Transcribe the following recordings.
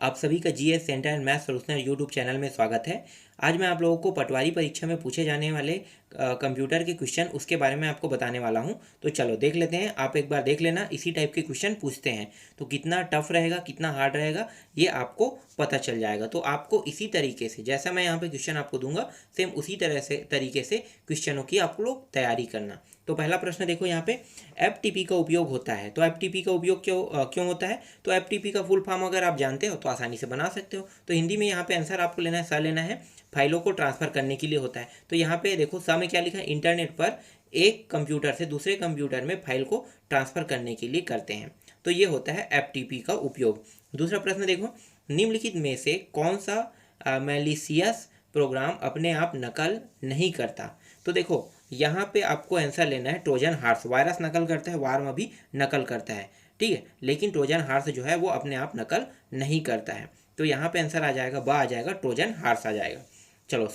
आप सभी का GS centre and math solutioner YouTube channel में स्वागत है। आज मैं आप लोगों को पटवारी परीक्षा में पूछे जाने वाले कंप्यूटर के क्वेश्चन उसके बारे में आपको बताने वाला हूं। तो चलो देख लेते हैं, आप एक बार देख लेना। इसी टाइप के क्वेश्चन पूछते हैं तो कितना टफ रहेगा कितना हार्ड रहेगा ये आपको पता चल जाएगा। तो आपको इसी तरीके से जैसा मैं यहाँ पे क्वेश्चन आपको दूंगा सेम उसी तरीके से क्वेश्चनों की आप लोग तैयारी करना। तो पहला प्रश्न देखो यहाँ पे, एफ का उपयोग होता है। तो एफ का उपयोग क्यों होता है? तो एफ का फुल फॉर्म अगर आप जानते हो तो आसानी से बना सकते हो। तो हिंदी में यहाँ पे आंसर आपको लेना है, स लेना है, फाइलों को ट्रांसफर करने के लिए होता है। तो यहाँ पे देखो स में क्या लिखा है, इंटरनेट पर एक कंप्यूटर से दूसरे कंप्यूटर में फाइल को ट्रांसफर करने के लिए करते हैं। तो ये होता है एफ का उपयोग। दूसरा प्रश्न देखो, निम्नलिखित में से कौन सा मैलिशियस प्रोग्राम अपने आप नकल नहीं करता? तो देखो यहाँ पे आपको आंसर लेना है ट्रोजन हार्स। वायरस नकल करता है, वार्म भी नकल करता है, ठीक है, लेकिन ट्रोजन हार्स जो है वो अपने आप नकल नहीं करता है। तो यहाँ पे आंसर आ जाएगा, आ जाएगा, ट्रोजन हार्स आ जाएगा। चलो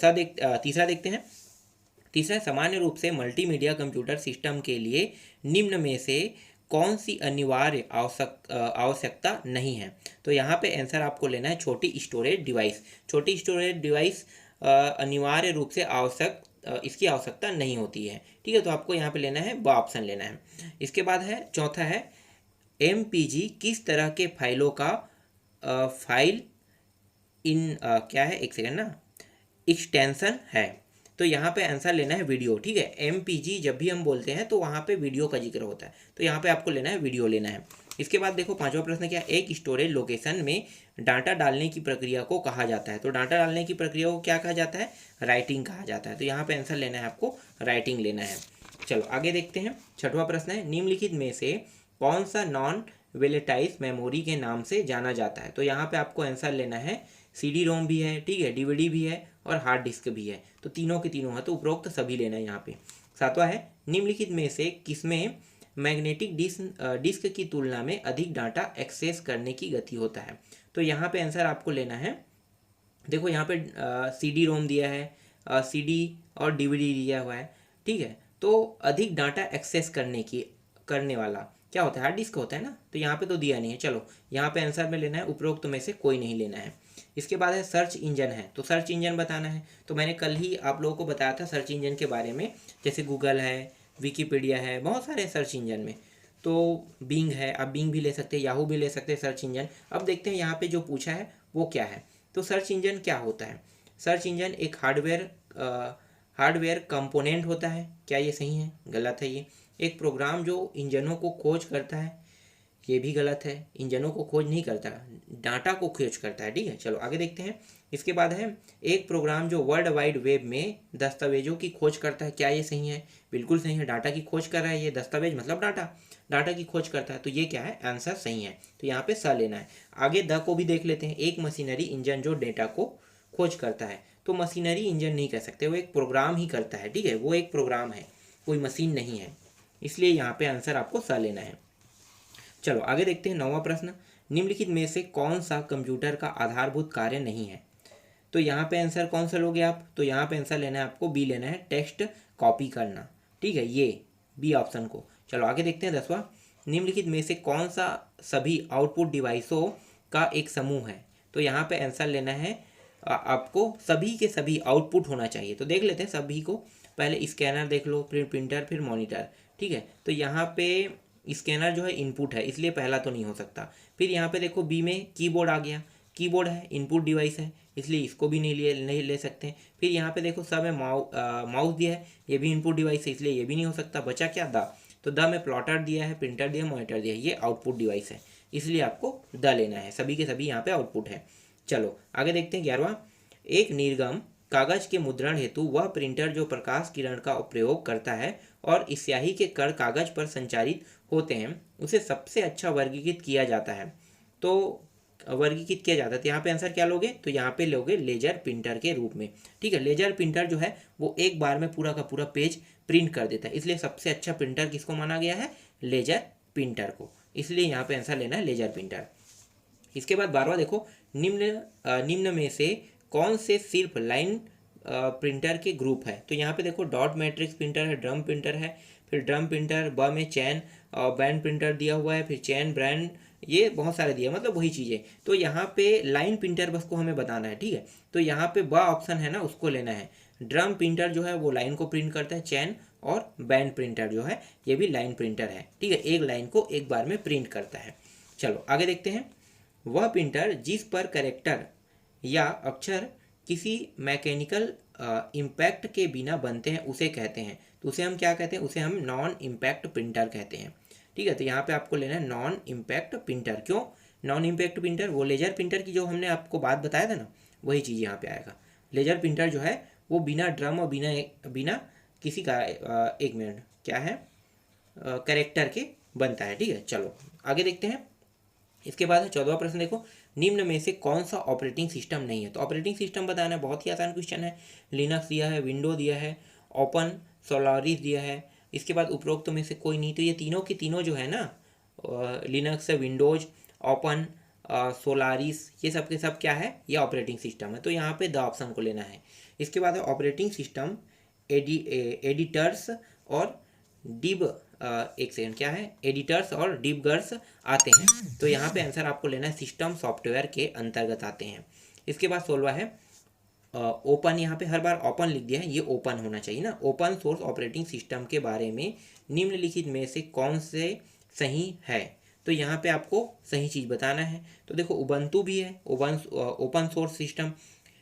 तीसरा देखते हैं। तीसरा, सामान्य रूप से मल्टीमीडिया कंप्यूटर सिस्टम के लिए निम्न में से कौन सी अनिवार्य आवश्यकता नहीं है? तो यहाँ पे आंसर आपको लेना है छोटी स्टोरेज डिवाइस। छोटी स्टोरेज डिवाइस अनिवार्य रूप से इसकी आवश्यकता नहीं होती है, ठीक है। तो आपको यहाँ पे लेना है, ब ऑप्शन लेना है। इसके बाद है चौथा है, MPG किस तरह के फाइलों का फाइल इन क्या है, एक सेकेंड ना, एक्सटेंशन है? तो यहाँ पे आंसर लेना है वीडियो, ठीक है। MPG जब भी हम बोलते हैं तो वहाँ पे वीडियो का जिक्र होता है, तो यहाँ पे आपको लेना है वीडियो लेना है। इसके बाद देखो पांचवा प्रश्न क्या, एक स्टोरेज लोकेशन में डाटा डालने की प्रक्रिया को कहा जाता है? तो डाटा डालने की प्रक्रिया को क्या कहा जाता है? राइटिंग कहा जाता है। तो यहाँ पे आंसर लेना है आपको, राइटिंग लेना है। चलो आगे देखते हैं। छठवां प्रश्न है, निम्नलिखित में से कौन सा नॉन वेलेटाइज मेमोरी के नाम से जाना जाता है? तो यहाँ पे आपको आंसर लेना है, CD रोम भी है, ठीक है, DVD भी है और हार्ड डिस्क भी है। तो तीनों के तीनों है, तो उपरोक्त सभी लेना है यहाँ पे। सातवां है, निम्नलिखित में से किसमें मैग्नेटिक डिस्क की तुलना में अधिक डाटा एक्सेस करने की गति होता है? तो यहाँ पे आंसर आपको लेना है, देखो यहाँ पे CD रोम दिया है, CD और DVD दिया हुआ है, ठीक है। तो अधिक डाटा एक्सेस करने वाला क्या होता है? हार्ड डिस्क होता है ना। तो यहाँ पे तो दिया नहीं है, चलो यहाँ पे आंसर में लेना है उपरोक्त में से कोई नहीं लेना है। इसके बाद है सर्च इंजन है, तो सर्च इंजन बताना है। तो मैंने कल ही आप लोगों को बताया था सर्च इंजन के बारे में, जैसे गूगल है, विकीपीडिया है, बहुत सारे सर्च इंजन में। तो बिंग है, आप बिंग भी ले सकते हैं, याहू भी ले सकते हैं सर्च इंजन। अब देखते हैं यहाँ पे जो पूछा है वो क्या है। तो सर्च इंजन क्या होता है? सर्च इंजन एक हार्डवेयर कंपोनेंट होता है। क्या ये सही है? गलत है। ये एक प्रोग्राम जो इंजनों को खोज करता है, ये भी गलत है। इंजनों को खोज नहीं करता, डाटा को खोज करता है, ठीक है। चलो आगे देखते हैं। इसके बाद है एक प्रोग्राम जो वर्ल्ड वाइड वेब में दस्तावेजों की खोज करता है। क्या ये सही है? बिल्कुल सही है, डाटा की खोज कर रहा है। ये दस्तावेज मतलब डाटा की खोज करता है, तो ये क्या है? आंसर सही है। तो यहाँ पे स लेना है। आगे द को भी देख लेते हैं, एक मशीनरी इंजन जो डेटा को खोज करता है। तो मशीनरी इंजन नहीं कह सकते, वो एक प्रोग्राम ही करता है, ठीक है, वो एक प्रोग्राम है, कोई मशीन नहीं है, इसलिए यहाँ पे आंसर आपको स लेना है। चलो आगे देखते हैं। नौवां प्रश्न, निम्नलिखित में से कौन सा कंप्यूटर का आधारभूत कार्य नहीं है? तो यहाँ पे आंसर कौन सा लोगे आप? तो यहाँ पे आंसर लेना है आपको, बी लेना है, टेक्स्ट कॉपी करना, ठीक है, ये बी ऑप्शन को। चलो आगे देखते हैं। 10वां, निम्नलिखित में से कौन सा सभी आउटपुट डिवाइसों का एक समूह है? तो यहाँ पे आंसर लेना है आपको, सभी के सभी आउटपुट होना चाहिए। तो देख लेते हैं सभी को। पहले स्कैनर देख लो, फिर प्रिंटर, फिर मॉनिटर, ठीक है। तो यहाँ पे स्कैनर जो है इनपुट है, इसलिए पहला तो नहीं हो सकता। फिर यहाँ पे देखो बी में कीबोर्ड आ गया, कीबोर्ड है, इनपुट डिवाइस है, इसलिए इसको भी नहीं ले सकते। फिर यहाँ पे देखो सब में माउस दिया है, ये भी इनपुट डिवाइस है, इसलिए ये भी नहीं हो सकता। बचा क्या? द। तो द में प्लॉटर दिया है, प्रिंटर दिया है, मॉनिटर दिया है, ये आउटपुट डिवाइस है, इसलिए आपको द लेना है। सभी के सभी यहाँ पे आउटपुट है। चलो आगे देखते हैं। 11वां, एक निर्गम कागज के मुद्रण हेतु वह प्रिंटर जो प्रकाश किरण का प्रयोग करता है और स्याही के कण कागज पर संचारित होते हैं उसे सबसे अच्छा वर्गीकृत किया जाता है। तो वर्गीकृत किया जाता है, तो यहाँ पे आंसर क्या लोगे? तो यहाँ पे लोगे लेजर प्रिंटर के रूप में, ठीक है। लेजर प्रिंटर जो है वो एक बार में पूरा का पूरा पेज प्रिंट कर देता है, इसलिए सबसे अच्छा प्रिंटर किसको माना गया है? लेजर प्रिंटर को, इसलिए यहाँ पे आंसर लेना है लेजर प्रिंटर। इसके बाद 12वां देखो, निम्न में से कौन से सिर्फ लाइन प्रिंटर के ग्रुप है? तो यहाँ पे देखो डॉट मैट्रिक्स प्रिंटर है, ड्रम प्रिंटर है, फिर ड्रम प्रिंटर, ब में चैन और बैंड प्रिंटर दिया हुआ है, फिर चैन ब्रांड, ये बहुत सारे दिया, मतलब वही चीज़ें। तो यहाँ पे लाइन प्रिंटर बस को हमें बताना है, ठीक है। तो यहाँ पे ब ऑप्शन है ना, उसको लेना है। ड्रम प्रिंटर जो है वो लाइन को प्रिंट करता है, चैन और बैंड प्रिंटर जो है ये भी लाइन प्रिंटर है, ठीक है, एक लाइन को एक बार में प्रिंट करता है। चलो आगे देखते हैं। वह प्रिंटर जिस पर कैरेक्टर या अक्षर किसी मैकेनिकल इम्पैक्ट के बिना बनते हैं उसे कहते हैं। तो उसे हम क्या कहते हैं, उसे हम नॉन इम्पैक्ट प्रिंटर कहते हैं, ठीक है। तो यहाँ पे आपको लेना है नॉन इम्पैक्ट प्रिंटर। क्यों नॉन इम्पैक्ट प्रिंटर, वो लेजर प्रिंटर की जो हमने आपको बात बताया था ना, वही चीज़ यहाँ पे आएगा। लेजर प्रिंटर जो है वो बिना ड्रम और बिना किसी का एक मिनट क्या है कैरेक्टर के बनता है, ठीक है। चलो आगे देखते हैं। इसके बाद है 14वां प्रश्न, देखो निम्न में से कौन सा ऑपरेटिंग सिस्टम नहीं है। तो ऑपरेटिंग सिस्टम बताना है, बहुत ही आसान क्वेश्चन है। लिनक्स दिया है, विंडो दिया है, ओपन सोलारिस दिया है, इसके बाद उपरोक्त में से कोई नहीं। तो ये तीनों की तीनों जो है ना, लिनक्स, विंडोज, ओपन, सोलारिस, ये सब के सब क्या है, ये ऑपरेटिंग सिस्टम है। तो यहाँ पे द ऑप्शन को लेना है। इसके बाद है ऑपरेटिंग सिस्टम एडिटर्स और डिब एक सेकंड क्या है, एडिटर्स और डिबगर्स आते हैं। तो यहाँ पे आंसर आपको लेना है सिस्टम सॉफ्टवेयर के अंतर्गत आते हैं। इसके बाद 16 है ओपन, यहाँ पे हर बार ओपन लिख दिया है, ये ओपन होना चाहिए ना। ओपन सोर्स ऑपरेटिंग सिस्टम के बारे में निम्नलिखित में से कौन से सही है। तो यहाँ पे आपको सही चीज़ बताना है। तो देखो उबंटू भी है, ओपन सोर्स सिस्टम,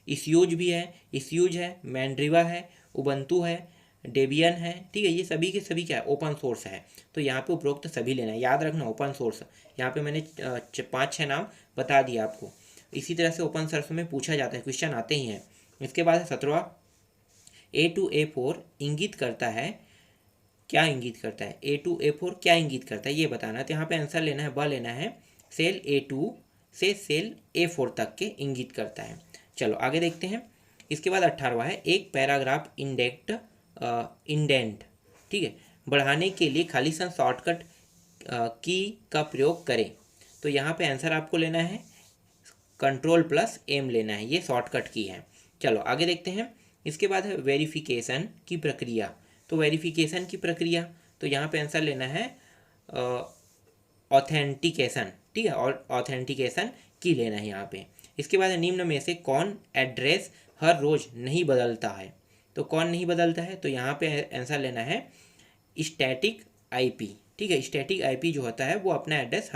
इसयूज भी है, इसयूज है, मैंड्रिवा है, उबंटू है, डेबियन है, ठीक है। ये सभी के सभी क्या है, ओपन सोर्स है। तो यहाँ पे उपरोक्त सभी लेना है, याद रखना ओपन सोर्स। यहाँ पे मैंने 5-6 नाम बता दिया आपको। इसी तरह से ओपन सोर्स में पूछा जाता है, क्वेश्चन आते ही हैं। इसके बाद 17वां, A2A4 इंगित करता है, क्या इंगित करता है, A2A4 क्या इंगित करता है ये बताना है। तो यहाँ पे आंसर लेना है, ब लेना है, सेल A2 से सेल A4 तक के इंगित करता है। चलो आगे देखते हैं। इसके बाद 18वां है, एक पैराग्राफ इंडेंट, ठीक है, बढ़ाने के लिए खालिस्तान शॉर्टकट की का प्रयोग करें। तो यहाँ पे आंसर आपको लेना है Ctrl+M लेना है, ये शॉर्टकट की है। चलो आगे देखते हैं। इसके बाद है वेरिफिकेशन की प्रक्रिया। तो वेरिफिकेशन की प्रक्रिया, तो यहाँ पे आंसर लेना है ऑथेंटिकेशन, ठीक है, और ऑथेंटिकेशन की लेना है यहाँ पे। इसके बाद निम्न में से कौन एड्रेस हर रोज नहीं बदलता है। तो कौन नहीं बदलता है, तो यहाँ पे आंसर लेना है स्टैटिक आईपी, ठीक है। स्टैटिक आईपी जो होता है वो अपना एड्रेस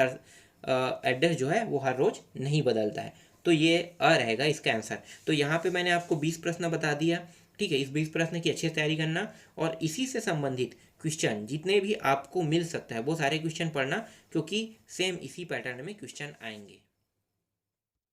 जो है वो हर रोज नहीं बदलता है। तो ये रहेगा इसका आंसर। तो यहाँ पे मैंने आपको 20 प्रश्न बता दिया, ठीक है। इस 20 प्रश्न की अच्छे से तैयारी करना और इसी से संबंधित क्वेश्चन जितने भी आपको मिल सकता है वो सारे क्वेश्चन पढ़ना, क्योंकि सेम इसी पैटर्न में क्वेश्चन आएंगे।